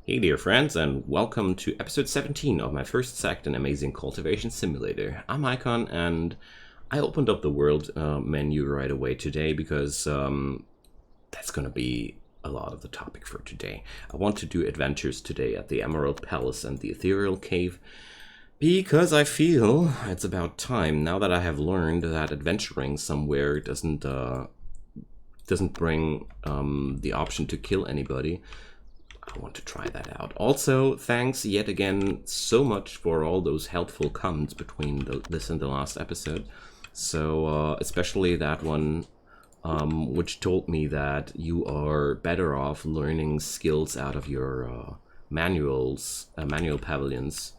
Hey dear friends, and welcome to episode 17 of my first Sect and Amazing Cultivation Simulator. I'm Icon, and I opened up the world menu right away today because that's going to be a lot of the topic for today. I want to do adventures today at the Emerald Palace and the Ethereal Cave because I feel it's about time, now that I have learned that adventuring somewhere doesn't bring the option to kill anybody. I want to try that out. Also, thanks yet again so much for all those helpful comments between this and the last episode. So, especially that one which told me that you are better off learning skills out of your manual pavilions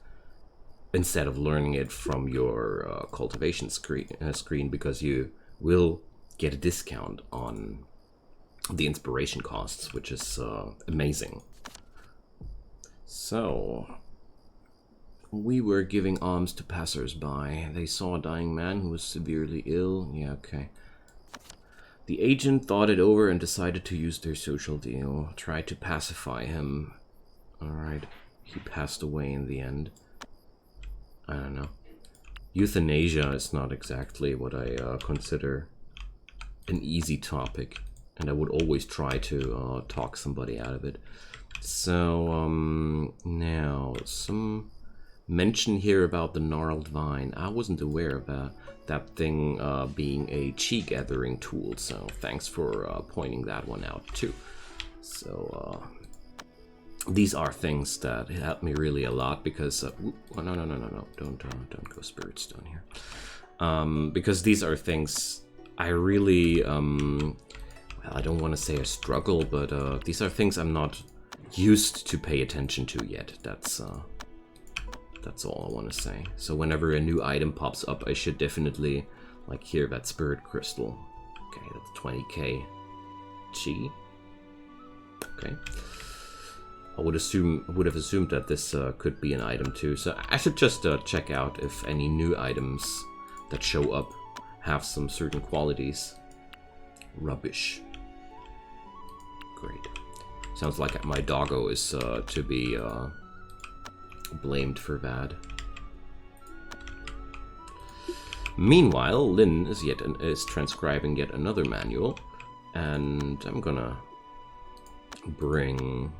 instead of learning it from your cultivation screen because you will get a discount on the inspiration costs, which is amazing. So, we were giving alms to passers-by. They saw a dying man who was severely ill. Yeah, okay. The agent thought it over and decided to use their social deal. Tried to pacify him. Alright, he passed away in the end. I don't know. Euthanasia is not exactly what I consider an easy topic, and I would always try to talk somebody out of it. So, now, some mention here about the gnarled vine. I wasn't aware of that thing being a chi gathering tool, so thanks for pointing that one out too. So, these are things that help me really a lot because, no, don't go spirit stone here. Because these are things I really, well, I don't want to say a struggle, but these are things I'm not used to pay attention to yet. That's all I want to say. So whenever a new item pops up, I should definitely, like here, that spirit crystal. Okay, that's 20k chi. Okay. I would have assumed that this could be an item too. So I should just check out if any new items that show up have some certain qualities. Rubbish. Great. Sounds like my doggo is to be blamed for that. Meanwhile, Lynn is transcribing yet another manual, and I'm gonna bring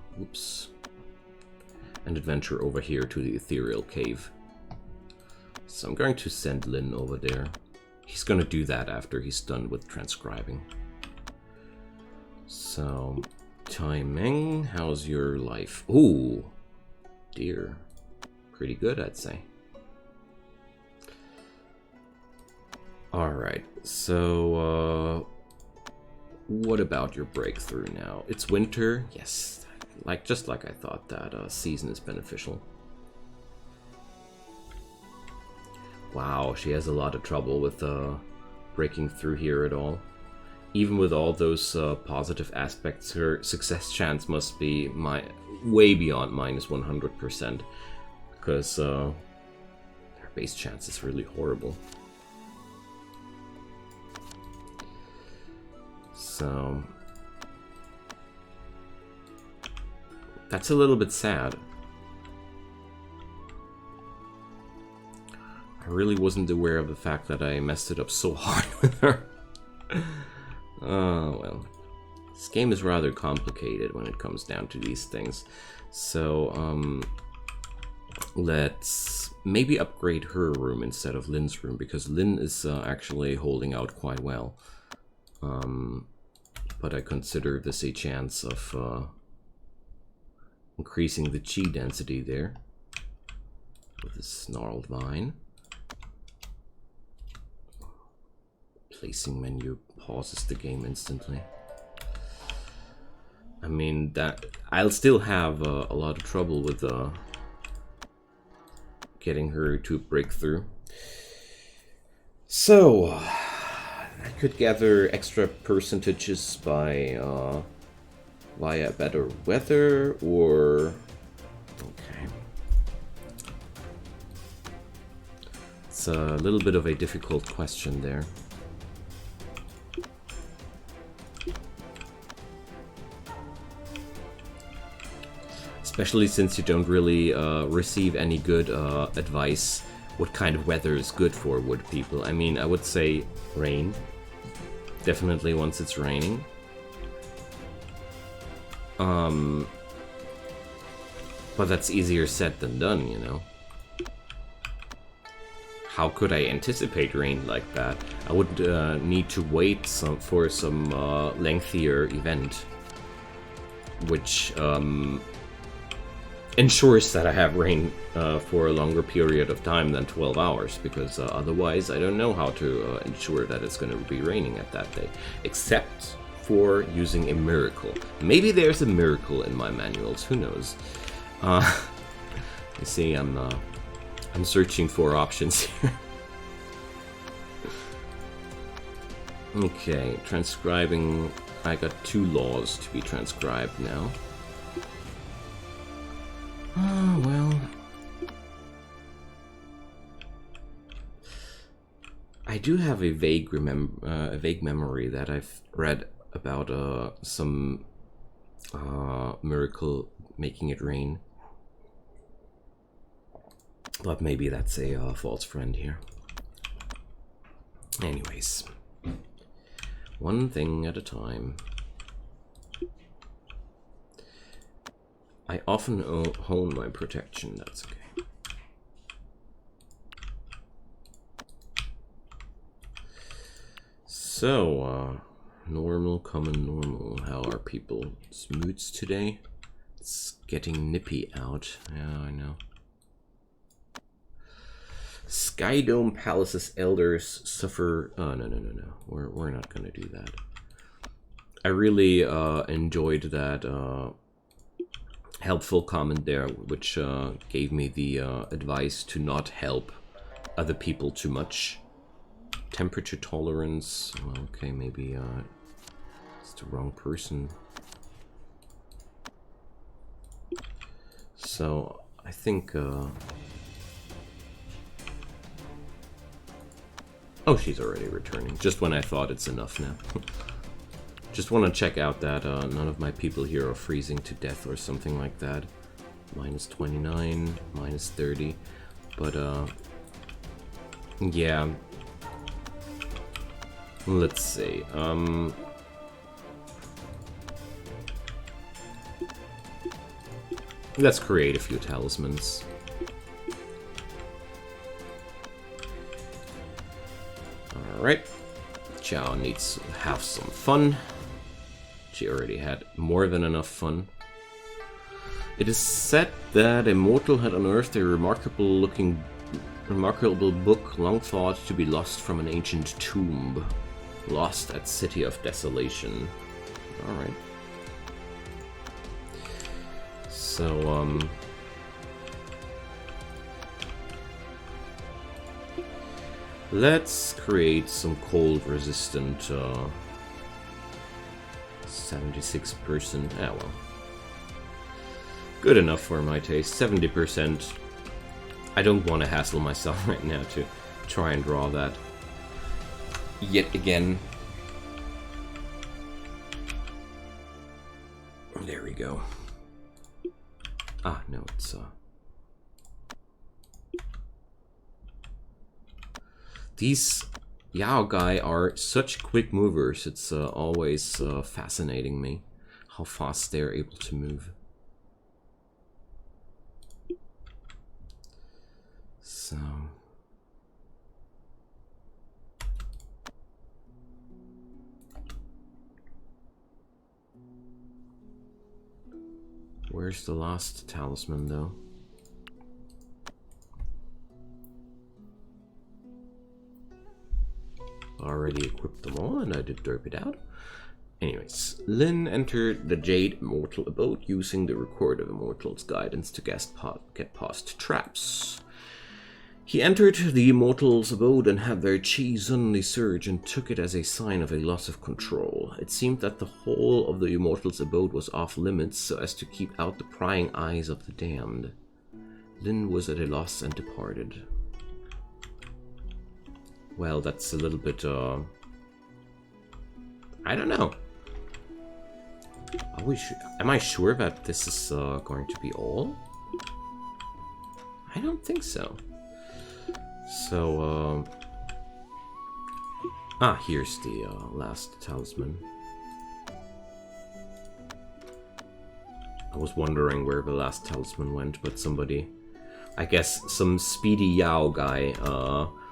an adventure over here to the Ethereal Cave. So I'm going to send Lynn over there. He's gonna do that after he's done with transcribing. So, timing, how's your life? Ooh, dear. Pretty good, I'd say. Alright, so, what about your breakthrough now? It's winter, yes, just like I thought that season is beneficial. Wow, she has a lot of trouble with breaking through here at all. Even with all those positive aspects, her success chance must be way beyond minus 100%, because her base chance is really horrible. So that's a little bit sad. I really wasn't aware of the fact that I messed it up so hard with her. Oh, well. This game is rather complicated when it comes down to these things. So, let's maybe upgrade her room instead of Lynn's room, because Lynn is actually holding out quite well. But I consider this a chance of increasing the chi density there with this gnarled vine. Placing menu pauses the game instantly. I mean, that I'll still have a lot of trouble with getting her to break through. So I could gather extra percentages by via better weather, or okay. It's a little bit of a difficult question there. Especially since you don't really receive any good advice what kind of weather is good for wood people. I mean, I would say rain. Definitely once it's raining. But that's easier said than done, you know. How could I anticipate rain like that? I would need to wait for some lengthier event, which ensures that I have rain for a longer period of time than 12 hours, because otherwise I don't know how to ensure that it's going to be raining at that day, except for using a miracle. Maybe there's a miracle in my manuals, who knows. You see, I'm searching for options here. Okay, transcribing. I got 2 laws to be transcribed now. Oh, well. I do have a vague memory that I've read about some miracle making it rain. But maybe that's a false friend here. Anyways, one thing at a time. I often hone my protection, that's okay. So, normal, common, normal. How are people's moods today? It's getting nippy out. Yeah, I know. Skydome Palace's elders suffer. Oh, no. We're not gonna do that. I really enjoyed that helpful comment there, which gave me the advice to not help other people too much. Temperature tolerance. Well, okay, maybe it's the wrong person. So I think. Oh, she's already returning. Just when I thought it's enough now. Just want to check out that none of my people here are freezing to death or something like that. Minus 29, minus 30. But, yeah. Let's see. Let's create a few talismans. Alright. Chow needs to have some fun. She already had more than enough fun. It is said that a mortal had unearthed a remarkable book long thought to be lost from an ancient tomb. Lost at City of Desolation. Alright. So, let's create some cold resistant 76%. Ah, well. Good enough for my taste. 70%. I don't want to hassle myself right now to try and draw that yet again. There we go. Ah, no, it's these Yao guy are such quick movers. It's always fascinating me how fast they're able to move. So where's the last talisman though? Already equipped them all, and I did derp it out. Anyways, Lin entered the Jade Immortal Abode using the Record of Immortals guidance to get past traps. He entered the Immortals' abode and had their chi suddenly surge and took it as a sign of a loss of control. It seemed that the whole of the Immortals' abode was off limits so as to keep out the prying eyes of the damned. Lin was at a loss and departed. Well, that's a little bit, I don't know. Am I sure that this is going to be all? I don't think so. So, here's the last talisman. I was wondering where the last talisman went, but somebody, I guess some speedy Yao guy,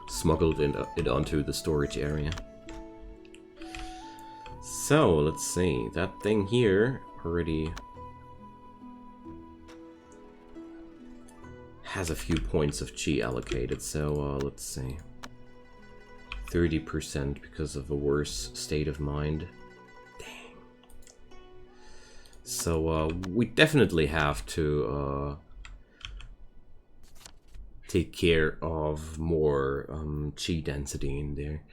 smuggled it onto the storage area. So, let's see, that thing here already has a few points of chi allocated, so let's see. 30% because of a worse state of mind. Dang. So we definitely have to take care of more chi density in there.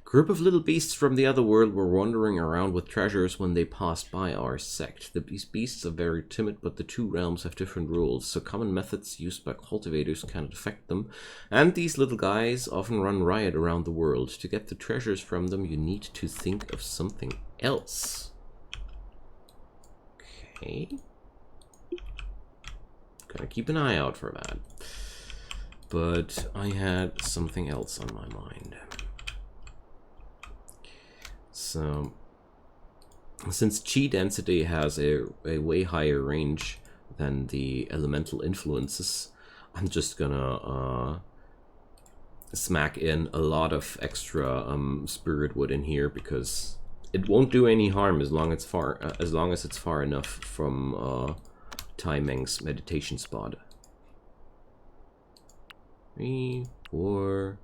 Group of little beasts from the other world were wandering around with treasures when they passed by our sect. These beasts are very timid, but the two realms have different rules, so common methods used by cultivators cannot affect them, and these little guys often run riot around the world. To get the treasures from them, you need to think of something else. Okay. Gotta keep an eye out for that. But I had something else on my mind. So, since chi density has a way higher range than the elemental influences, I'm just gonna smack in a lot of extra spirit wood in here, because it won't do any harm as long as it's far enough from Tai Meng's meditation spot. 3, 4.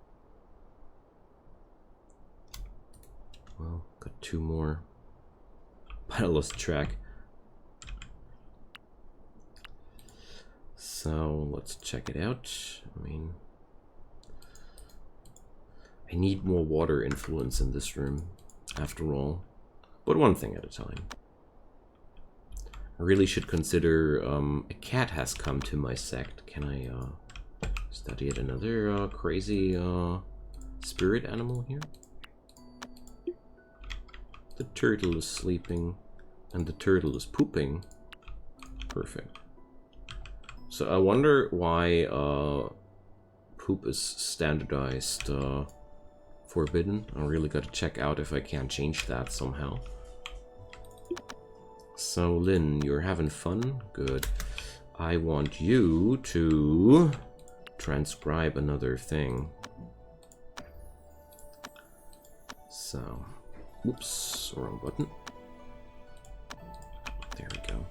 Well, got 2 more. But I lost track. So let's check it out. I mean, I need more water influence in this room, after all. But one thing at a time. I really should consider, a cat has come to my sect. Can I study yet another crazy spirit animal here? The turtle is sleeping, and the turtle is pooping. Perfect. So I wonder why poop is standardized forbidden. I really gotta check out if I can change that somehow. So Lynn, you're having fun? Good. I want you to transcribe another thing. So... Oops, wrong button. There we go.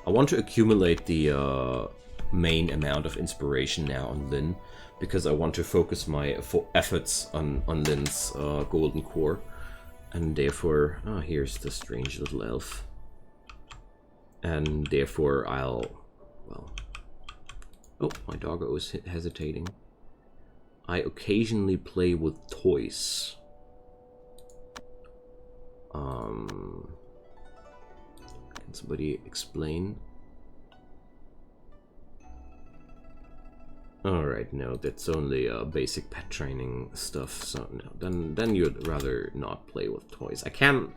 I want to accumulate the main amount of inspiration now on Lynn, because I want to focus my efforts on Lynn's golden core. And therefore, here's the strange little elf. And therefore I'll, well... Oh, my doggo is hesitating. I occasionally play with toys. Can somebody explain? Alright, no, that's only basic pet training stuff, so no, then you'd rather not play with toys. I can't,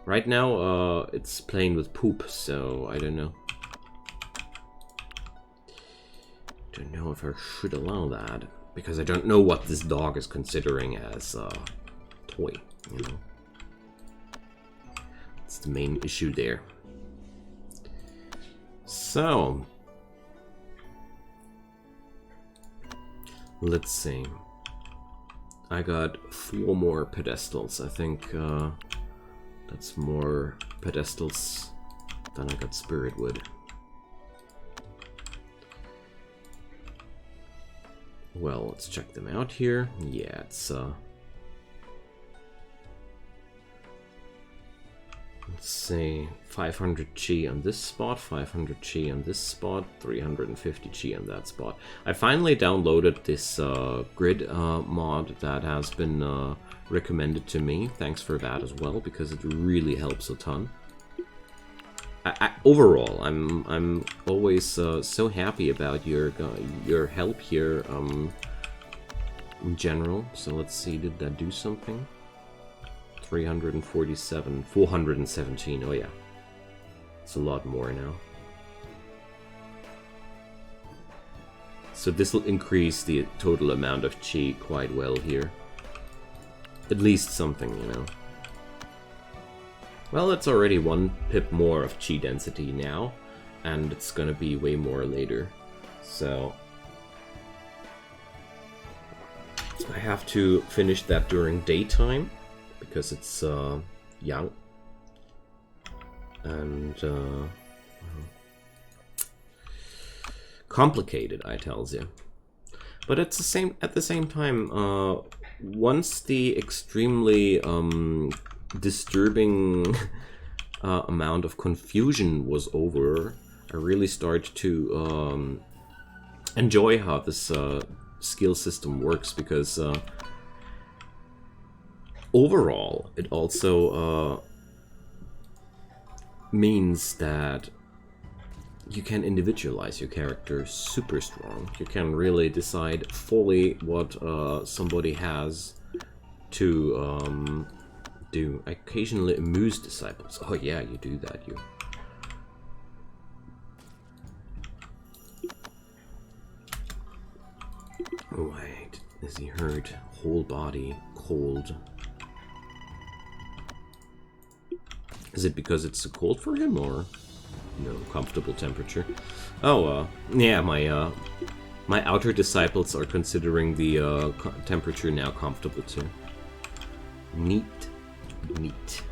right now, it's playing with poop, so I don't know. Don't know if I should allow that, because I don't know what this dog is considering as a toy, you know. That's the main issue there. So, let's see. I got 4 more pedestals. I think that's more pedestals than I got spirit wood. Well, let's check them out here. Yeah, it's let's see, 500 chi on this spot, 500 chi on this spot, 350 chi on that spot. I finally downloaded this grid mod that has been recommended to me. Thanks for that as well, because it really helps a ton. Overall, I'm always so happy about your help here in general. So let's see, did that do something? 347, 417, oh yeah. It's a lot more now. So this will increase the total amount of chi quite well here. At least something, you know. Well, it's already 1 pip more of chi density now, and it's gonna be way more later. So I have to finish that during daytime, because it's young. And complicated, I tells you. But at the same time, once the extremely disturbing amount of confusion was over, I really started to enjoy how this skill system works, because overall it also means that you can individualize your character super strong. You can really decide fully what somebody has to do. I occasionally amuse disciples. Oh yeah, you do that, you. Oh wait, is he hurt? Whole body, cold. Is it because it's so cold for him, or no comfortable temperature? Oh, yeah, my outer disciples are considering the temperature now comfortable too. Neat, neat.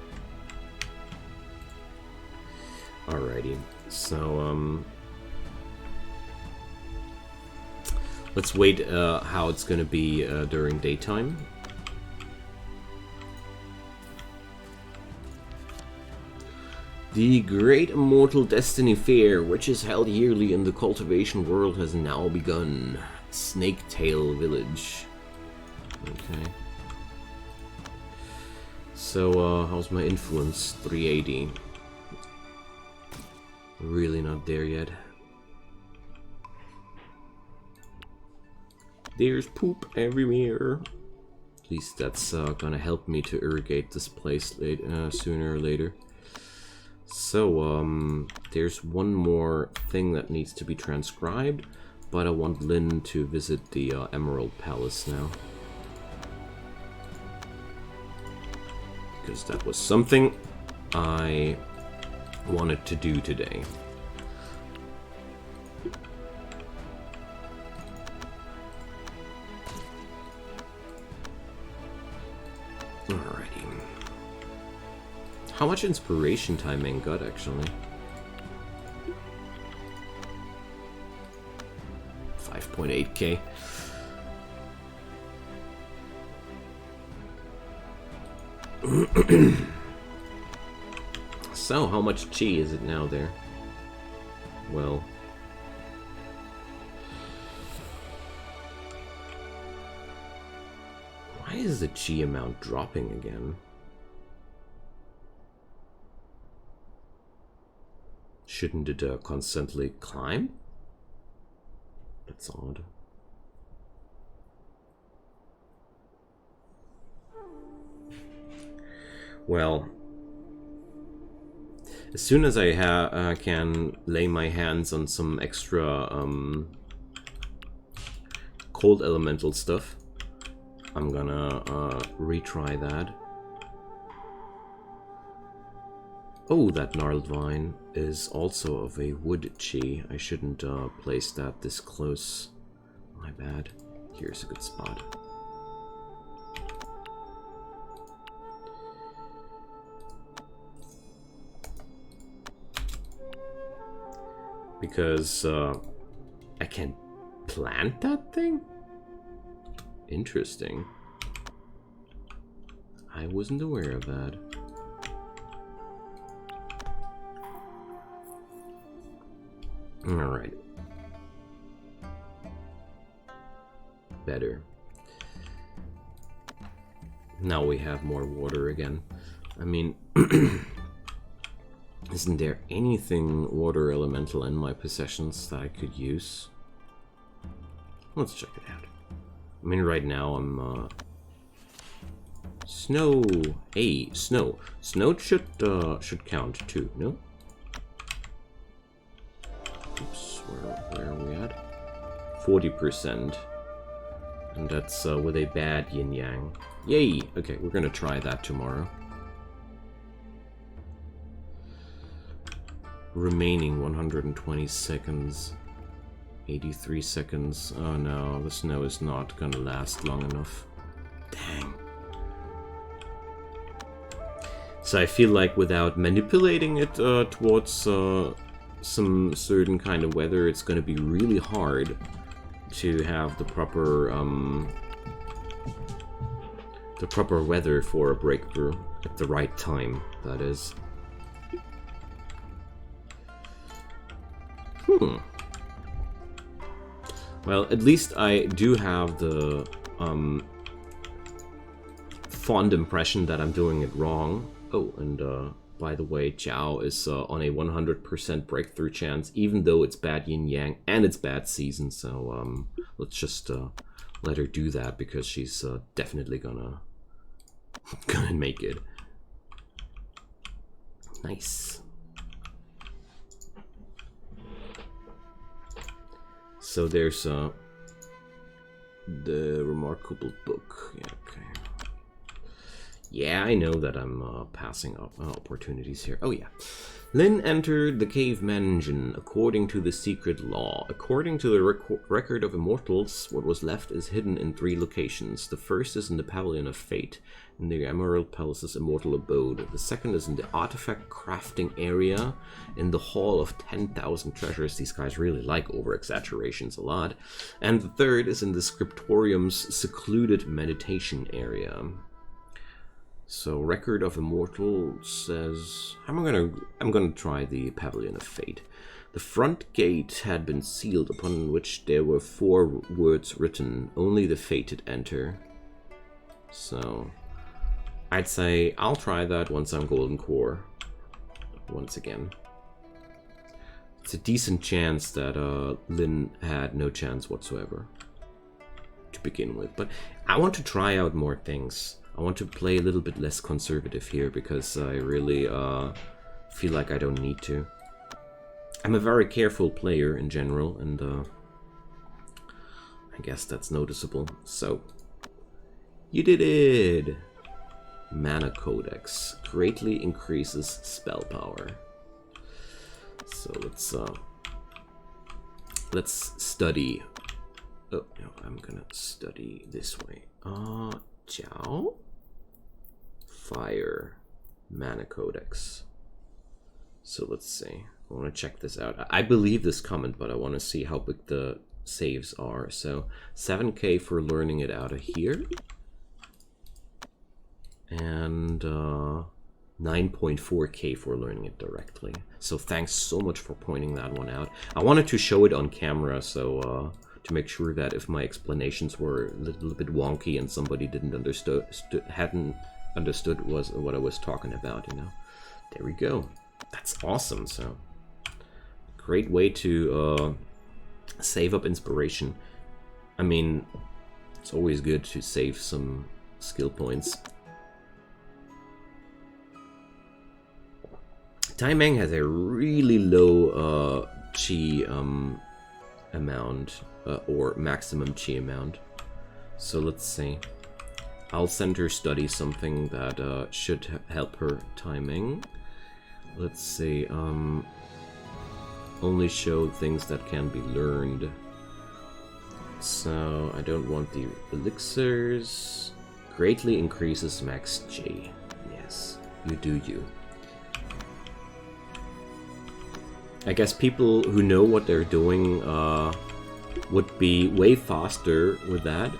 Alrighty, so let's wait how it's gonna be during daytime. The Great Immortal Destiny Fair, which is held yearly in the Cultivation world, has now begun. Snaketail Village. Okay. So, how's my influence? 380. Really not there yet. There's poop everywhere. At least that's gonna help me to irrigate this place sooner or later. So, there's one more thing that needs to be transcribed, but I want Lynn to visit the Emerald Palace now. Because that was something I wanted to do today. Alrighty. How much inspiration time I got, actually? 5.8k. So, how much chi is it now there? Well... why is the chi amount dropping again? Shouldn't it constantly climb? That's odd. Well, as soon as I can lay my hands on some extra cold elemental stuff, I'm gonna retry that. Oh, that gnarled vine is also of a wood chi. I shouldn't place that this close. My bad. Here's a good spot. Because I can plant that thing? Interesting. I wasn't aware of that. Alright. Better. Now we have more water again. I mean, isn't there anything water elemental in my possessions that I could use? Let's check it out. I mean, right now I'm snow. Hey, snow. Snow should count too, no? 40%. And that's with a bad yin-yang. Yay! Okay, we're gonna try that tomorrow. Remaining 120 seconds. 83 seconds. Oh no, the snow is not gonna last long enough. Dang. So I feel like without manipulating it towards some certain kind of weather, it's gonna be really hard to have the proper weather for a breakthrough at the right time, that is. Well, at least I do have the fond impression that I'm doing it wrong. Oh, and by the way, Zhao is on a 100% breakthrough chance, even though it's bad yin-yang and it's bad season, so let's just let her do that, because she's definitely gonna make it. Nice. So there's the remarkable book. Yeah, okay. Yeah, I know that I'm passing up opportunities here. Oh yeah. Lin entered the cave mansion according to the secret law. According to the record of immortals, what was left is hidden in 3 locations. The first is in the Pavilion of Fate, in the Emerald Palace's immortal abode. The second is in the artifact crafting area, in the Hall of 10,000 Treasures. These guys really like over-exaggerations a lot. And the third is in the Scriptorium's secluded meditation area. So, Record of Immortal says... I'm gonna try the Pavilion of Fate. The front gate had been sealed, upon which there were 4 words written. Only the fated enter. So, I'd say I'll try that once I'm Golden Core. Once again. It's a decent chance that Lin had no chance whatsoever to begin with. But I want to try out more things. I want to play a little bit less conservative here, because I really feel like I don't need to. I'm a very careful player in general, and I guess that's noticeable. So, you did it! Mana Codex greatly increases spell power. So let's study. Oh no, I'm gonna study this way. Zhao? Fire. Mana Codex. So let's see. I want to check this out. I believe this comment, but I want to see how big the saves are. So 7k for learning it out of here. And 9.4k for learning it directly. So thanks so much for pointing that one out. I wanted to show it on camera, so to make sure that if my explanations were a little bit wonky and somebody hadn't understood what I was talking about, you know. There we go. That's awesome. So great way to save up inspiration. I mean, it's always good to save some skill points. Tai Meng has a really low chi amount, or maximum chi amount. So let's see. I'll send her study something that should help her timing. Let's see. Only show things that can be learned. So I don't want the elixirs. Greatly increases max J. Yes, you do you. I guess people who know what they're doing would be way faster with that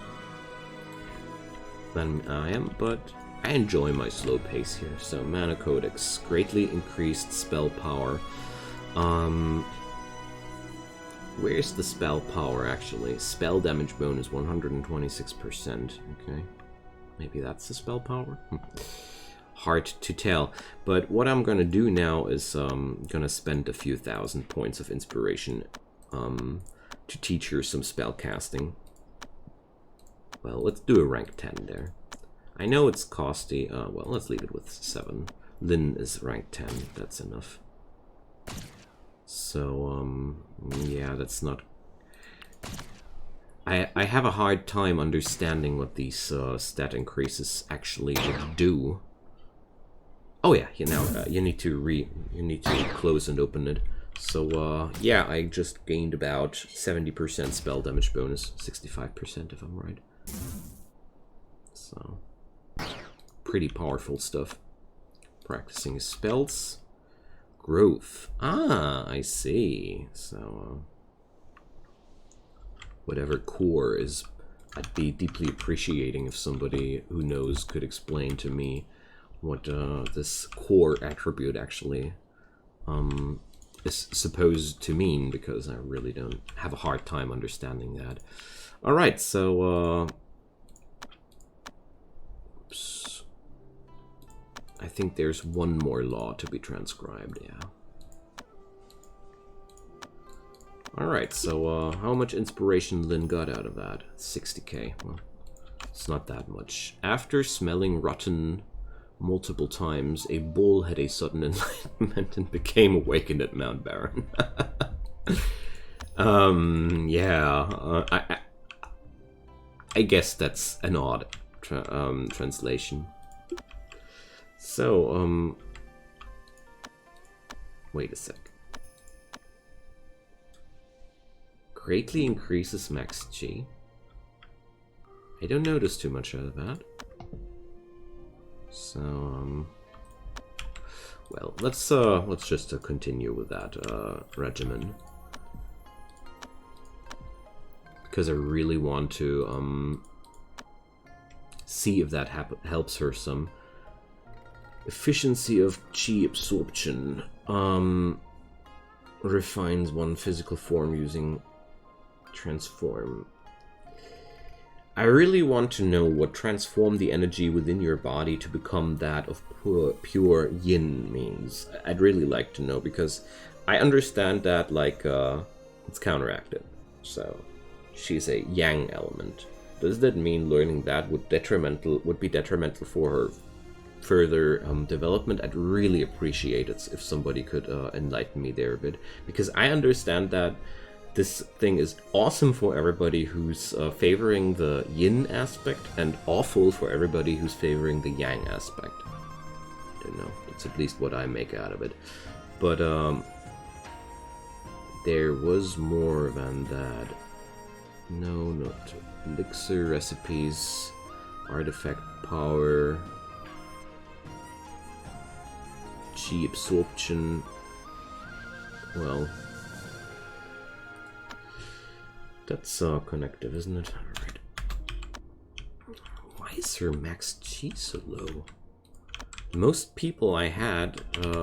than I am, but I enjoy my slow pace here. So Mana Codex, greatly increased spell power. Where's the spell power actually? Spell damage bonus 126%. Okay, maybe that's the spell power. Hard to tell. But what I'm gonna do now is gonna spend a few thousand points of inspiration to teach her some spell casting. Well, let's do a rank 10 there. I know it's costly. Well, let's leave it with 7. Lin is rank 10. That's enough. So, yeah, that's not I have a hard time understanding what these stat increases actually do. Oh yeah, you know, you need to close and open it. So yeah, I just gained about 70% spell damage bonus, 65% if I'm right. So pretty powerful stuff. Practicing his spells. Growth. Ah, I see. So whatever core is, I'd be deeply appreciating if somebody who knows could explain to me what this core attribute actually is supposed to mean, because I really don't have a hard time understanding that. Alright, so oops. I think there's one more law to be transcribed, yeah. Alright, so how much inspiration Lynn got out of that? 60k. Well, it's not that much. After smelling rotten multiple times, a bull had a sudden enlightenment and became awakened at Mount Baron. Yeah, I guess that's an odd translation. So, wait a sec. Greatly increases max G. I don't notice too much out of that. So, well, let's just continue with that regimen, because I really want to see if that helps her some. Efficiency of chi absorption. Refines one physical form using transform. I really want to know what transform the energy within your body to become that of pure yin means. I'd really like to know, because I understand that, like, it's counteracted. So she's a yang element. Does that mean learning that would be detrimental for her further development? I'd really appreciate it if somebody could enlighten me there a bit, because I understand that this thing is awesome for everybody who's favoring the yin aspect, and awful for everybody who's favoring the yang aspect. I don't know, it's at least what I make out of it. But there was more than that. No, not elixir recipes, artifact power, chi absorption. Well, that's connective, isn't it? Alright. Why is her max chi so low? Most people I had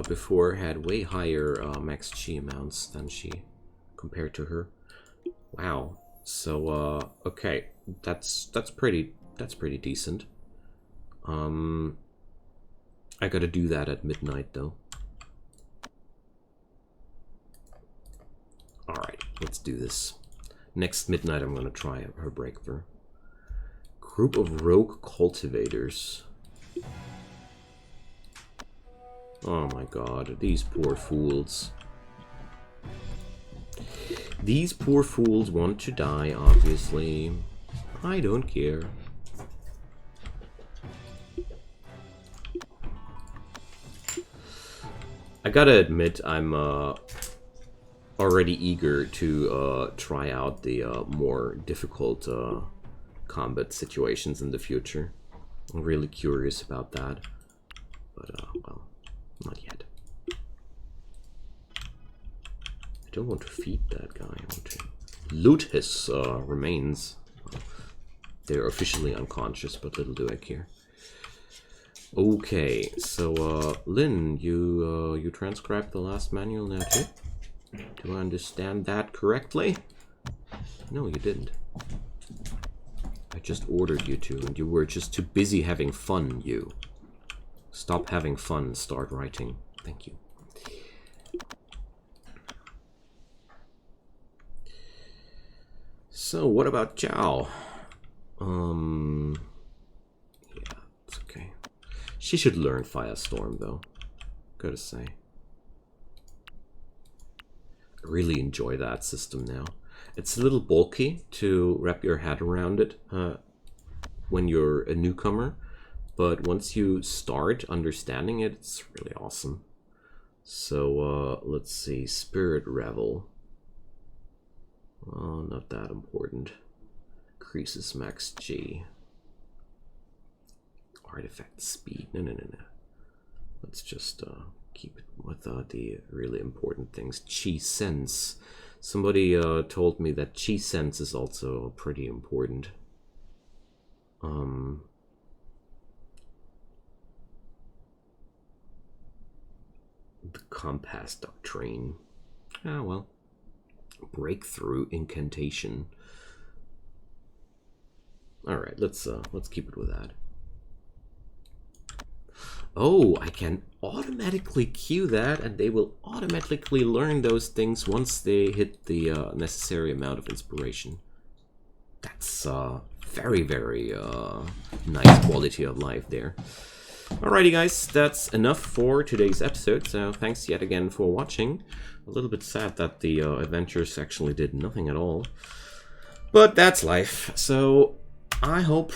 before had way higher max chi amounts than she, compared to her. Wow. So okay, that's pretty decent. I gotta do that at midnight though. Alright, let's do this. Next midnight I'm gonna try her breakthrough. Group of rogue cultivators. Oh my god, these poor fools. These poor fools want to die, obviously. I don't care. I gotta admit, I'm already eager to try out the more difficult combat situations in the future. I'm really curious about that, but well, not yet. I don't want to feed that guy. I want to loot his remains. They're officially unconscious, but little do I care. Okay, so Lynn, you transcribed the last manual now too? Do I understand that correctly? No, you didn't. I just ordered you to, and you were just too busy having fun, you. Stop having fun, start writing. Thank you. So, what about Zhao? Yeah, it's okay. She should learn Firestorm, though. Gotta say. I really enjoy that system now. It's a little bulky to wrap your head around it when you're a newcomer, but once you start understanding it, it's really awesome. So let's see, Spirit Revel. Oh, not that important. Increases max G. Artifact speed. No. Let's just keep it with the really important things. Chi sense. Somebody told me that chi sense is also pretty important. The Compass Doctrine. Ah, well. Breakthrough Incantation. All right, let's keep it with that. Oh, I can automatically queue that, and they will automatically learn those things once they hit the necessary amount of inspiration. That's very, very nice quality of life there. Alrighty guys, that's enough for today's episode, so thanks yet again for watching. A little bit sad that the adventures actually did nothing at all, but that's life. So I hope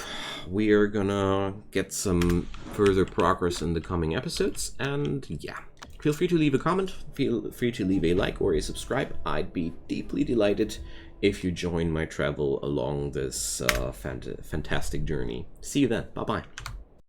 we are gonna get some further progress in the coming episodes, and yeah, feel free to leave a comment, feel free to leave a like or a subscribe. I'd be deeply delighted if you join my travel along this fantastic journey. See you then, bye bye.